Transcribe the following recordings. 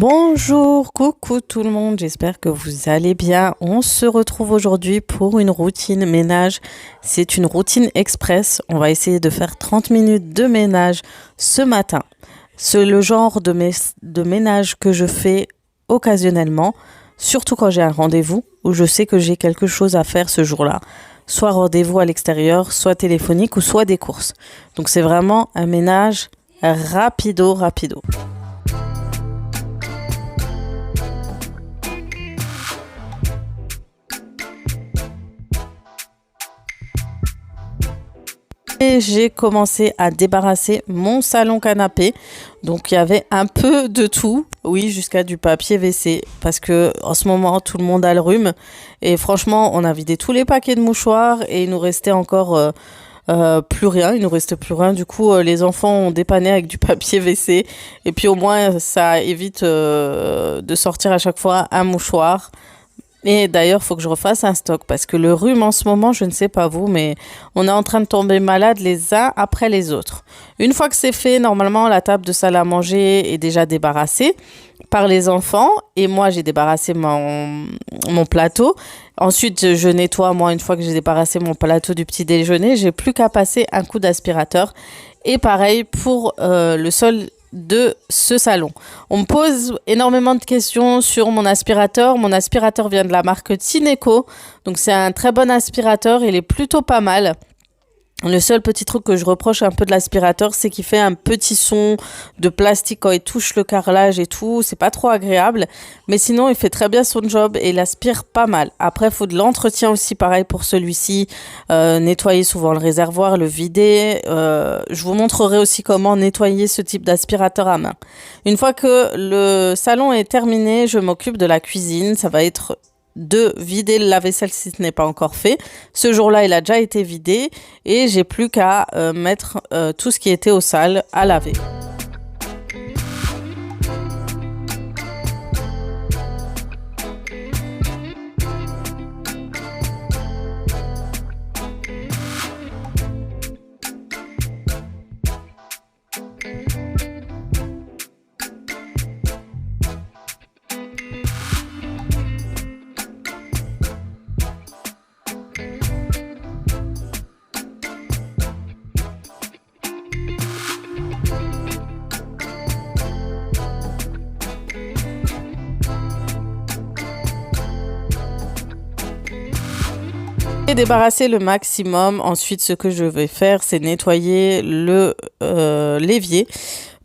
Bonjour, coucou tout le monde, j'espère que vous allez bien. On se retrouve aujourd'hui pour une routine ménage. C'est une routine express. On va essayer de faire 30 minutes de ménage ce matin. C'est le genre de ménage que je fais occasionnellement, surtout quand j'ai un rendez-vous ou je sais que j'ai quelque chose à faire ce jour-là. Soit rendez-vous à l'extérieur, soit téléphonique ou soit des courses. Donc c'est vraiment un ménage rapido. Et j'ai commencé à débarrasser mon salon canapé. Donc il y avait un peu de tout, oui, jusqu'à du papier WC. Parce que en ce moment, tout le monde a le rhume. Et franchement, on a vidé tous les paquets de mouchoirs et il nous restait encore plus rien. Il nous reste plus rien. Du coup, les enfants ont dépanné avec du papier WC. Et puis au moins, ça évite de sortir à chaque fois un mouchoir. Et d'ailleurs, faut que je refasse un stock parce que le rhume en ce moment, je ne sais pas vous, mais on est en train de tomber malade les uns après les autres. Une fois que c'est fait, normalement, la table de salle à manger est déjà débarrassée par les enfants et moi, j'ai débarrassé mon plateau. Ensuite, je nettoie, moi, une fois que j'ai débarrassé mon plateau du petit déjeuner, j'ai plus qu'à passer un coup d'aspirateur. Et pareil pour le sol de ce salon. On me pose énormément de questions sur mon aspirateur. Mon aspirateur vient de la marque Tineco. Donc c'est un très bon aspirateur. Il est plutôt pas mal. Le seul petit truc que je reproche un peu de l'aspirateur, c'est qu'il fait un petit son de plastique quand il touche le carrelage et tout. C'est pas trop agréable. Mais sinon, il fait très bien son job et il aspire pas mal. Après, il faut de l'entretien aussi, pareil pour celui-ci. Nettoyer souvent le réservoir, le vider. Je vous montrerai aussi comment nettoyer ce type d'aspirateur à main. Une fois que le salon est terminé, je m'occupe de la cuisine. Ça va être de vider le lave-vaisselle si ce n'est pas encore fait. Ce jour-là, il a déjà été vidé et j'ai plus qu'à mettre tout ce qui était au sale à laver. Et débarrasser le maximum. Ensuite, ce que je vais faire, c'est nettoyer l'évier.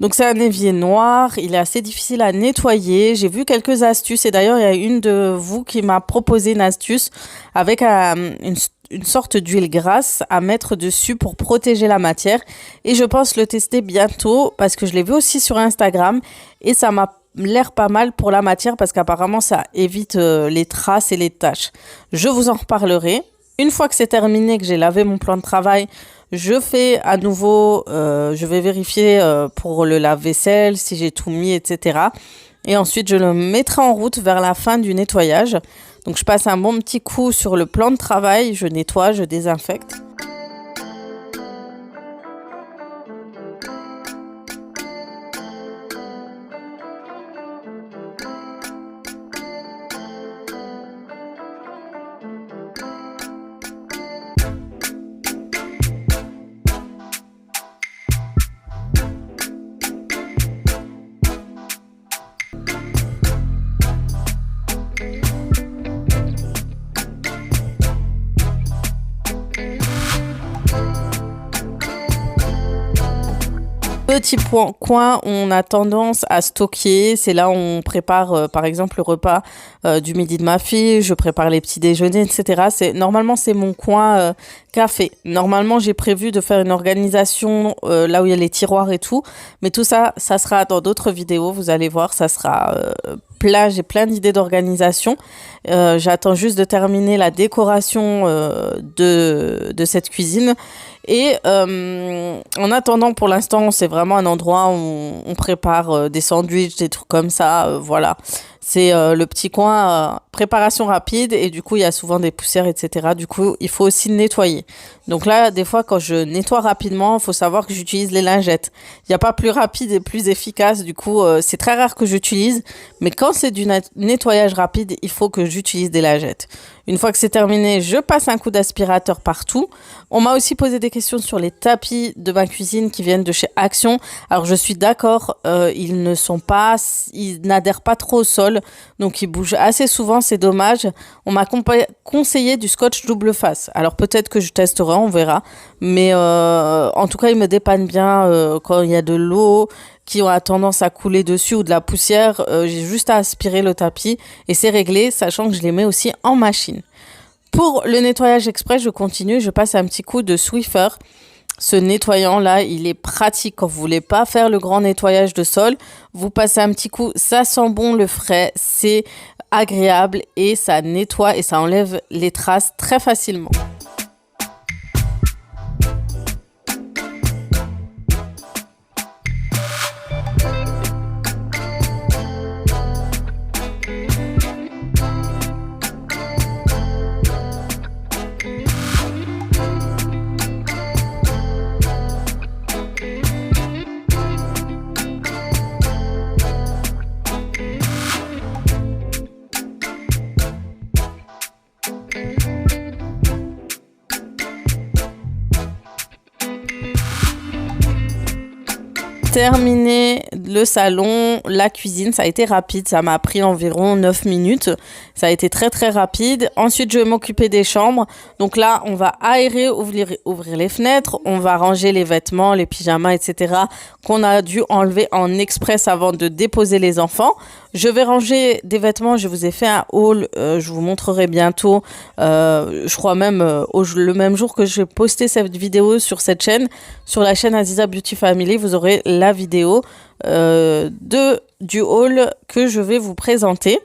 Donc, c'est un évier noir. Il est assez difficile à nettoyer. J'ai vu quelques astuces. Et d'ailleurs, il y a une de vous qui m'a proposé une astuce avec une sorte d'huile grasse à mettre dessus pour protéger la matière. Et je pense le tester bientôt parce que je l'ai vu aussi sur Instagram. Et ça m'a l'air pas mal pour la matière parce qu'apparemment, ça évite les traces et les taches. Je vous en reparlerai. Une fois que c'est terminé, que j'ai lavé mon plan de travail, je fais à nouveau, je vais vérifier pour le lave-vaisselle, si j'ai tout mis, etc. Et ensuite, je le mettrai en route vers la fin du nettoyage. Donc, je passe un bon petit coup sur le plan de travail, je nettoie, je désinfecte. Petit coin, on a tendance à stocker. C'est là où on prépare, par exemple, le repas du midi de ma fille. Je prépare les petits déjeuners, etc. Normalement, c'est mon coin café. Normalement, j'ai prévu de faire une organisation là où il y a les tiroirs et tout. Mais tout ça, ça sera dans d'autres vidéos. Vous allez voir, ça sera j'ai plein d'idées d'organisation. J'attends juste de terminer la décoration de cette cuisine. Et en attendant, pour l'instant, c'est vraiment un endroit où on prépare des sandwichs, des trucs comme ça. Voilà. C'est le petit coin préparation rapide et du coup, il y a souvent des poussières, etc. Du coup, il faut aussi nettoyer. Donc là, des fois, quand je nettoie rapidement, il faut savoir que j'utilise les lingettes. Il n'y a pas plus rapide et plus efficace. Du coup, c'est très rare que j'utilise. Mais quand c'est du nettoyage rapide, il faut que j'utilise des lingettes. Une fois que c'est terminé, je passe un coup d'aspirateur partout. On m'a aussi posé des questions sur les tapis de ma cuisine qui viennent de chez Action. Alors, je suis d'accord, ils n'adhèrent pas trop au sol. Donc, ils bougent assez souvent, c'est dommage. On m'a conseillé du scotch double face. Alors, peut-être que je testerai, on verra. Mais en tout cas, il me dépanne bien quand il y a de l'eau qui ont tendance à couler dessus ou de la poussière. J'ai juste à aspirer le tapis et c'est réglé, sachant que je les mets aussi en machine. Pour le nettoyage express, je continue. Je passe un petit coup de Swiffer. Ce nettoyant-là, il est pratique quand vous voulez pas faire le grand nettoyage de sol. Vous passez un petit coup, ça sent bon le frais, c'est agréable et ça nettoie et ça enlève les traces très facilement. Terminé le salon, la cuisine, ça a été rapide, ça m'a pris environ 9 minutes, ça a été très très rapide. Ensuite, je vais m'occuper des chambres. Donc là, on va aérer, ouvrir les fenêtres, on va ranger les vêtements, les pyjamas, etc. qu'on a dû enlever en express avant de déposer les enfants. Je vais ranger des vêtements, je vous ai fait un haul, je vous montrerai bientôt, je crois même le même jour que je vais poster cette vidéo sur cette chaîne, sur la chaîne Aziza Beauty Family, vous aurez la vidéo du haul que je vais vous présenter.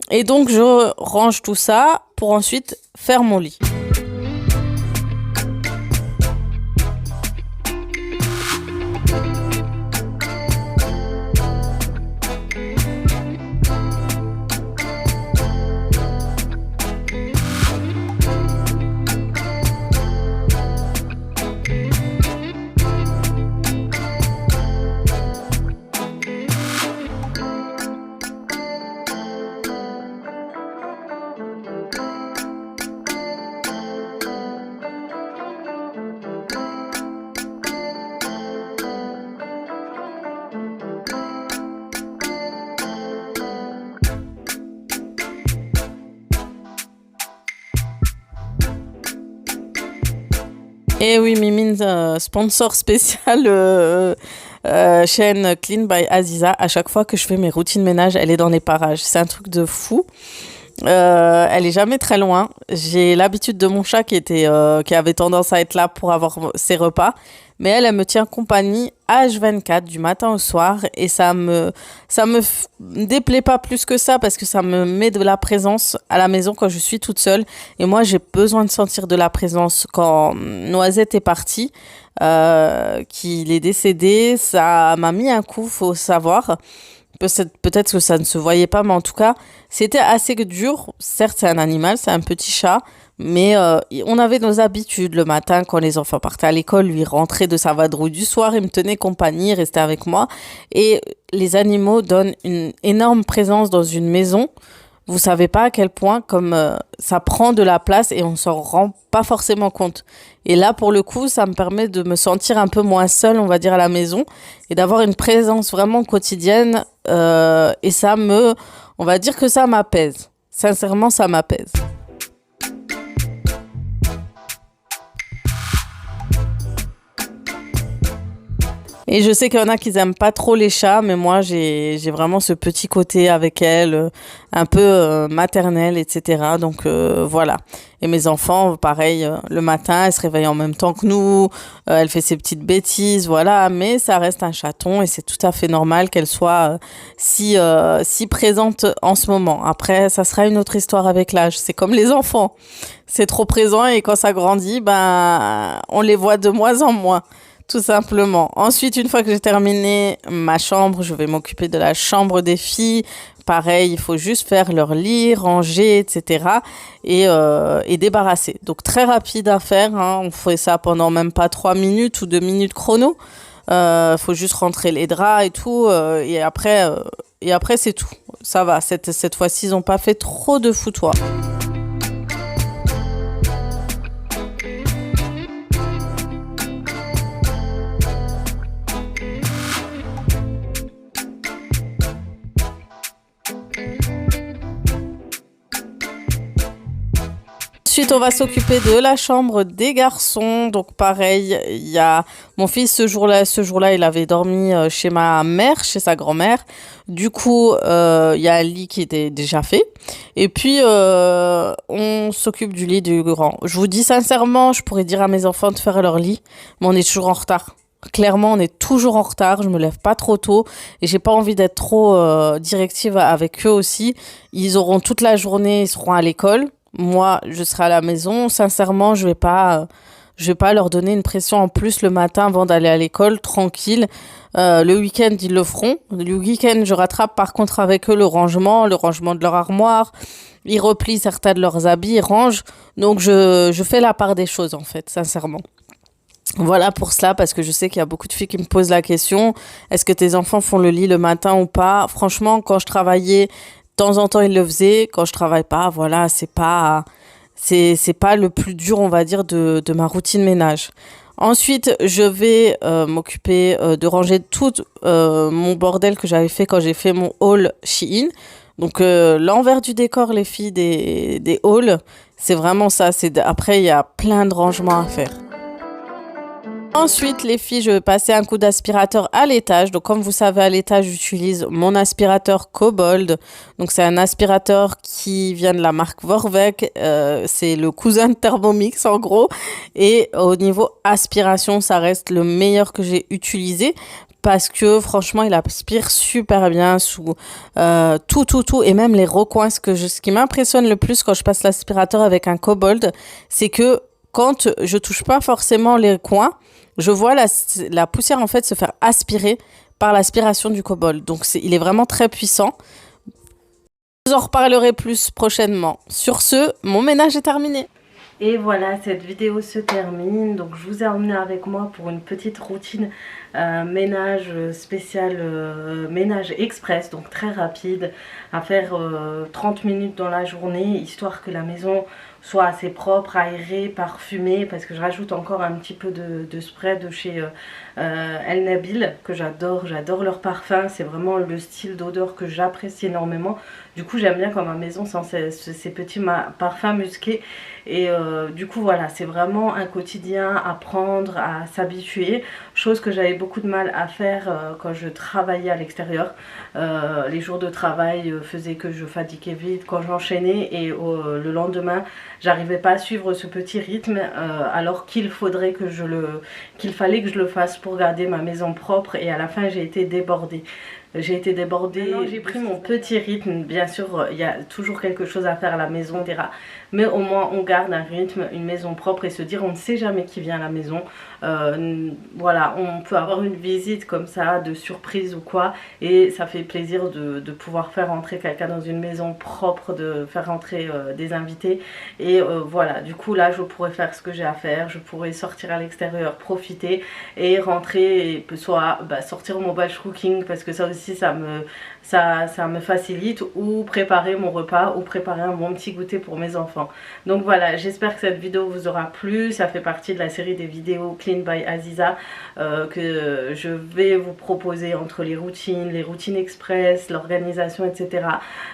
Et donc je range tout ça pour ensuite faire mon lit. Et oui, Mimine, sponsor spécial chaîne Clean by Aziza. À chaque fois que je fais mes routines ménage, elle est dans les parages. C'est un truc de fou. Elle est jamais très loin. J'ai l'habitude de mon chat qui avait tendance à être là pour avoir ses repas. Mais elle me tient compagnie H24 du matin au soir et ça me déplaît pas plus que ça parce que ça me met de la présence à la maison quand je suis toute seule. Et moi, j'ai besoin de sentir de la présence quand Noisette est partie, qu'il est décédé. Ça m'a mis un coup, faut savoir. Peut-être que ça ne se voyait pas, mais en tout cas, c'était assez dur. Certes, c'est un animal, c'est un petit chat, mais on avait nos habitudes. Le matin, quand les enfants partaient à l'école, lui rentrait de sa vadrouille du soir, il me tenait compagnie, il restait avec moi. Et les animaux donnent une énorme présence dans une maison. Vous savez pas à quel point comme ça prend de la place et on s'en rend pas forcément compte. Et là, pour le coup, ça me permet de me sentir un peu moins seule, on va dire, à la maison et d'avoir une présence vraiment quotidienne. Et on va dire que ça m'apaise. Sincèrement, ça m'apaise. Et je sais qu'il y en a qui n'aiment pas trop les chats, mais moi, j'ai vraiment ce petit côté avec elle, un peu maternel, etc. Donc, voilà. Et mes enfants, pareil, le matin, elle se réveille en même temps que nous, elle fait ses petites bêtises, voilà. Mais ça reste un chaton et c'est tout à fait normal qu'elle soit si présente en ce moment. Après, ça sera une autre histoire avec l'âge. C'est comme les enfants. C'est trop présent et quand ça grandit, on les voit de moins en moins. Tout simplement. Ensuite, une fois que j'ai terminé ma chambre, je vais m'occuper de la chambre des filles pareil, il faut juste faire leur lit, ranger, etc. Et débarrasser. Donc très rapide à faire, hein. On fait ça pendant même pas 3 minutes ou 2 minutes chrono. Faut juste rentrer les draps et tout. Et après c'est tout. Ça va, cette fois-ci, ils n'ont pas fait trop de foutoirs. Ensuite, on va s'occuper de la chambre des garçons. Donc pareil, il y a mon fils ce jour-là, il avait dormi chez ma mère, chez sa grand-mère. Du coup, il y a un lit qui était déjà fait. Et puis, on s'occupe du lit du grand. Je vous dis sincèrement, je pourrais dire à mes enfants de faire leur lit, mais on est toujours en retard. Clairement, on est toujours en retard. Je me lève pas trop tôt et j'ai pas envie d'être trop directive avec eux aussi. Ils auront toute la journée, ils seront à l'école. Moi, je serai à la maison. Sincèrement, je vais pas leur donner une pression en plus le matin avant d'aller à l'école, tranquille. Le week-end, ils le feront. Le week-end, je rattrape par contre avec eux le rangement de leur armoire. Ils replient certains de leurs habits, ils rangent. Donc, je fais la part des choses, en fait, sincèrement. Voilà pour cela, parce que je sais qu'il y a beaucoup de filles qui me posent la question, est-ce que tes enfants font le lit le matin ou pas? Franchement, quand je travaillais, de temps en temps, ils le faisaient. Quand je travaille pas, voilà, c'est pas le plus dur, on va dire, de ma routine ménage. Ensuite, je vais m'occuper de ranger tout mon bordel que j'avais fait quand j'ai fait mon haul Shein. Donc, l'envers du décor, les filles, des hauls, c'est vraiment ça. Après, il y a plein de rangements à faire. Ensuite, les filles, je vais passer un coup d'aspirateur à l'étage. Donc, comme vous savez, à l'étage, j'utilise mon aspirateur Kobold. Donc, c'est un aspirateur qui vient de la marque Vorwerk. C'est le cousin de Thermomix, en gros. Et au niveau aspiration, ça reste le meilleur que j'ai utilisé. Parce que franchement, il aspire super bien sous tout. Et même les recoins. Ce qui m'impressionne le plus quand je passe l'aspirateur avec un Kobold, c'est que quand je touche pas forcément les coins, je vois la poussière en fait se faire aspirer par l'aspiration du Kobold. Donc il est vraiment très puissant. Je vous en reparlerai plus prochainement. Sur ce, mon ménage est terminé. Et voilà, cette vidéo se termine. Donc je vous ai emmené avec moi pour une petite routine ménage spécial, ménage express, donc très rapide, à faire 30 minutes dans la journée, histoire que la maison soit assez propre, aérée, parfumée, parce que je rajoute encore un petit peu de spray de chez El Nabil, que j'adore leur parfum, c'est vraiment le style d'odeur que j'apprécie énormément. Du coup j'aime bien quand ma maison sent ces petits parfums musqués. Et du coup voilà, c'est vraiment un quotidien à prendre, à s'habituer, chose que j'avais beaucoup de mal à faire quand je travaillais à l'extérieur. Les jours de travail faisaient que je fatiguais vite quand j'enchaînais, et le lendemain j'arrivais pas à suivre ce petit rythme, alors qu'il fallait que je le fasse pour garder ma maison propre, et à la fin j'ai été débordée. J'ai pris mon petit rythme. Bien sûr, il y a toujours quelque chose à faire à la maison, etc. Mais au moins, on garde un rythme, une maison propre, et se dire, on ne sait jamais qui vient à la maison. Voilà, on peut avoir une visite comme ça, de surprise ou quoi. Et ça fait plaisir de pouvoir faire rentrer quelqu'un dans une maison propre, de faire rentrer des invités. Et voilà, du coup, là, je pourrais faire ce que j'ai à faire. Je pourrais sortir à l'extérieur, profiter et rentrer, et soit sortir mon batch cooking, parce que ça aussi, ça me facilite, ou préparer mon repas, ou préparer un bon petit goûter pour mes enfants. Donc voilà, j'espère que cette vidéo vous aura plu. Ça fait partie de la série des vidéos Clean by Aziza que je vais vous proposer, entre les routines express, l'organisation, etc.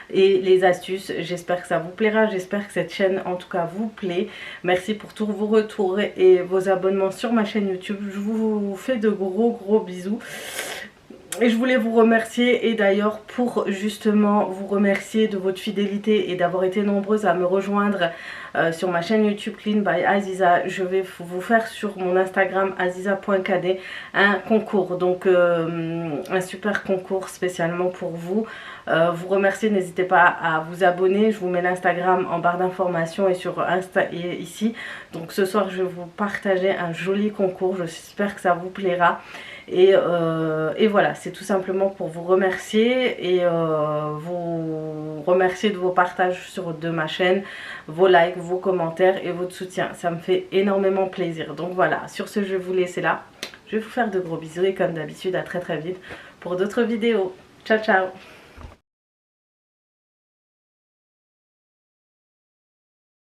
et les astuces. J'espère que ça vous plaira, j'espère que cette chaîne en tout cas vous plaît. Merci pour tous vos retours et vos abonnements sur ma chaîne YouTube. Je vous fais de gros bisous. Et je voulais vous remercier, et d'ailleurs pour justement vous remercier de votre fidélité et d'avoir été nombreuses à me rejoindre sur ma chaîne YouTube Clean by Aziza. Je vais vous faire sur mon Instagram aziza.kd un concours, donc un super concours spécialement pour vous. Vous remercier, n'hésitez pas à vous abonner, je vous mets l'Instagram en barre d'informations et sur Insta et ici. Donc ce soir je vais vous partager un joli concours, j'espère que ça vous plaira. Et voilà, c'est tout simplement pour vous remercier et vous remercier de vos partages de ma chaîne, vos likes, vos commentaires et votre soutien. Ça me fait énormément plaisir. Donc voilà, sur ce je vais vous laisser là. Je vais vous faire de gros bisous et comme d'habitude à très très vite pour d'autres vidéos. Ciao ciao.